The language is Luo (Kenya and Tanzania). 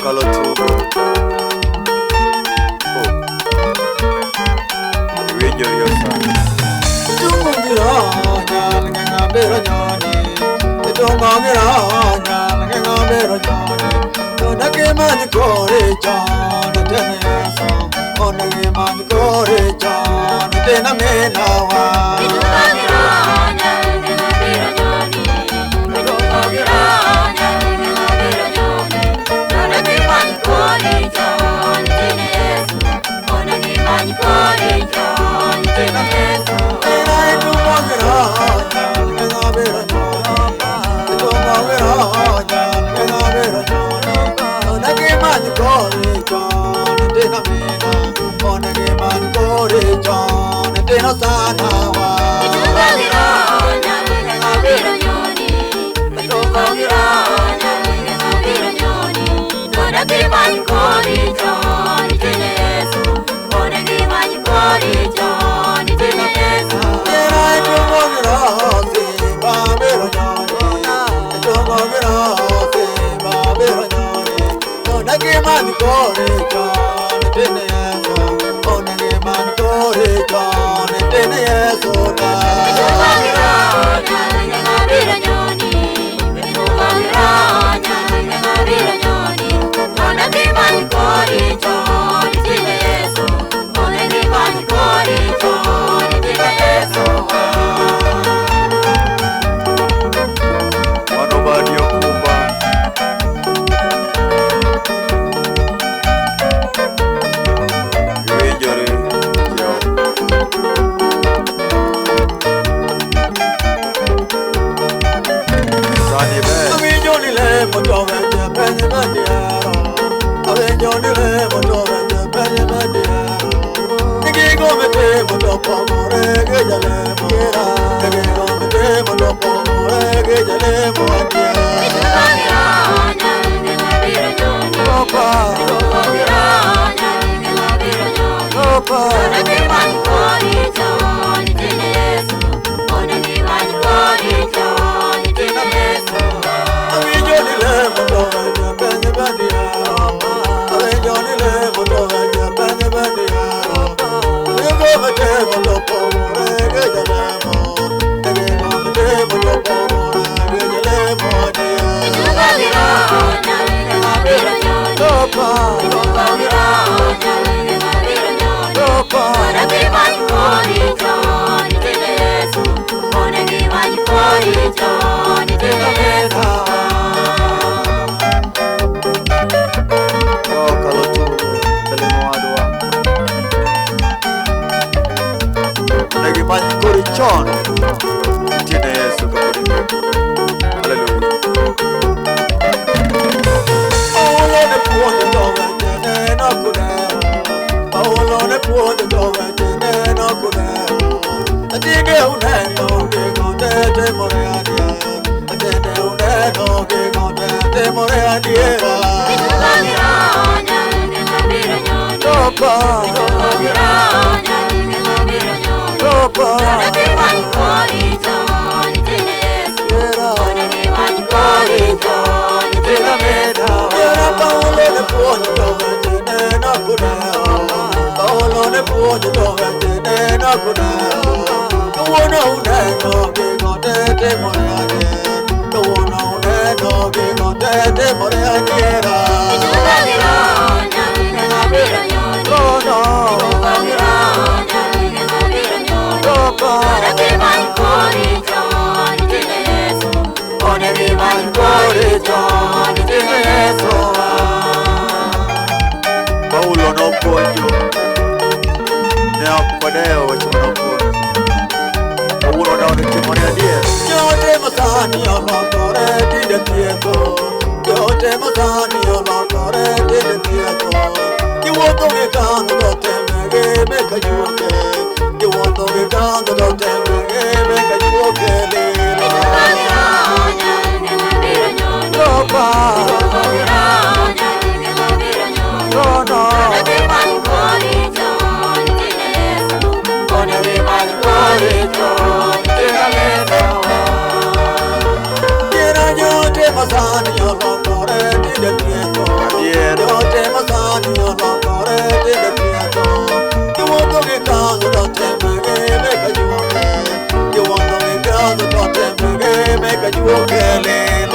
kalau tugo winjo riosa tungo gira nyal nga bero nyoni tungo gira nyal nga bero nyoni ona ke man kore chan tene so ona ke man kore chan tena mena wa tungo gira nyal nga bero nyoni tungo gira nyal nga bero nyoni ona ke man kore chan tene so ona ke man kore chan tena so tungo gira nyal nga bero nyoni tungo gira nyal nga bero nyoni ona ke man kore chan tena mena ona ke man kore chan tena sana wa tungo gira nyal nga bero nyoni tungo gira nyal nga bero nyoni ona ke man kore chan tena so ona ke man kore chan tena so tungo gira se ba bero nyoni tungo gira se ba bero nyoni ona ke man kore chan tena so ona ke man kore chan tena so na tungo gira nyal nga bero nyoni tungo gira nyal nga bero nyoni ona ke man kore chan tena so ona ke man kore chan tena so mano badio kumba winjo re yo sani be winjo ni le moto vende penye mandiaro winjo ni le moto vende penye mandiaro nigi gomete moto pomore ge jale mora nigi gomete moto pomore ge jale mora Opa, Opa, kalau tugo telemo adwa lagi mani kore chon tine Yesu kapuri haleluya Paulo ne puonjo dove ne no kude Paulo ne puonjo dove ne no kude atige uneno ke gonde te more adia atende uneno ke gonde te more adiera Opa, Opa, Paulo ne puonjo dove ne no kude Paulo ne puonjo dove ne no kude Uono uneno ke gonde te more adiera Uono uneno ke gonde te more adiera Oh no, Opa, ona ke man kore chan tena so Paulo no puonjo ne okwadeo weche manopuonjo kawuono daone timore adier jote masani olokore tinde thietho jote masani olokore tinde thietho giwuotho gi kandho temege meka juoke giwuotho gi kandho temege meka juoke lilo Opa, no, no, Masani, you're not Okele